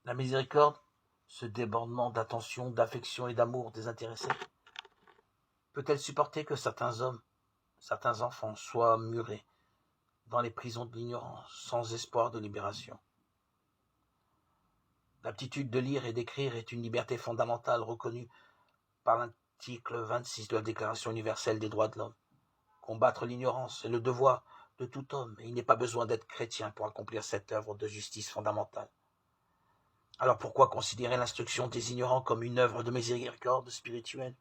La miséricorde, ce débordement d'attention, d'affection et d'amour désintéressé, peut-elle supporter que certains hommes, certains enfants soient murés dans les prisons de l'ignorance, sans espoir de libération? L'aptitude de lire et d'écrire est une liberté fondamentale reconnue par l'article 26 de la Déclaration universelle des droits de l'homme. Combattre l'ignorance est le devoir de tout homme, et il n'est pas besoin d'être chrétien pour accomplir cette œuvre de justice fondamentale. Alors pourquoi considérer l'instruction des ignorants comme une œuvre de miséricorde spirituelle?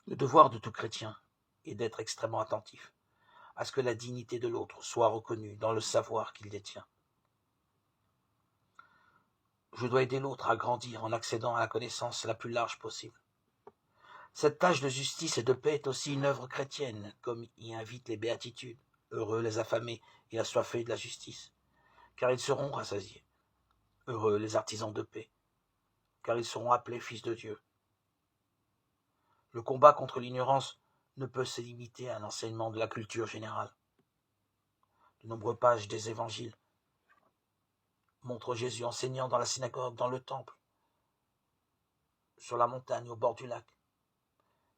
Le devoir de tout chrétien est d'être extrêmement attentif à ce que la dignité de l'autre soit reconnue dans le savoir qu'il détient. Je dois aider l'autre à grandir en accédant à la connaissance la plus large possible. Cette tâche de justice et de paix est aussi une œuvre chrétienne, comme y invitent les béatitudes. Heureux les affamés et assoiffés de la justice, car ils seront rassasiés. Heureux les artisans de paix, car ils seront appelés fils de Dieu. Le combat contre l'ignorance ne peut se limiter à l'enseignement de la culture générale. De nombreuses pages des évangiles montrent Jésus enseignant dans la synagogue, dans le temple, sur la montagne, au bord du lac.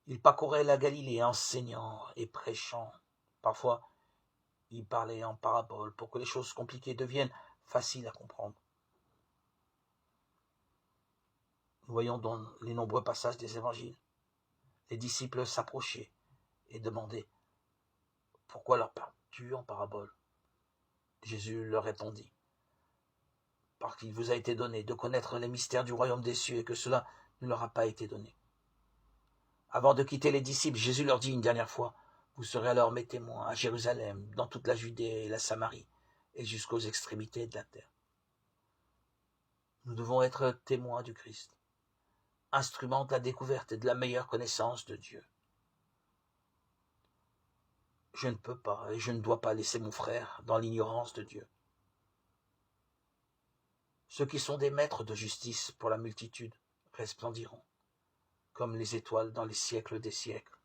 Il parcourait la Galilée enseignant et prêchant. Parfois, il parlait en paraboles pour que les choses compliquées deviennent faciles à comprendre. Nous voyons dans les nombreux passages des évangiles les disciples s'approchaient et demandaient « Pourquoi leur parles-tu en parabole ?» Jésus leur répondit « Parce qu'il vous a été donné de connaître les mystères du royaume des cieux et que cela ne leur a pas été donné. » Avant de quitter les disciples, Jésus leur dit une dernière fois « Vous serez alors mes témoins à Jérusalem, dans toute la Judée et la Samarie, et jusqu'aux extrémités de la terre. » Nous devons être témoins du Christ, instruments de la découverte et de la meilleure connaissance de Dieu. Je ne peux pas et je ne dois pas laisser mon frère dans l'ignorance de Dieu. Ceux qui sont des maîtres de justice pour la multitude resplendiront, comme les étoiles dans les siècles des siècles.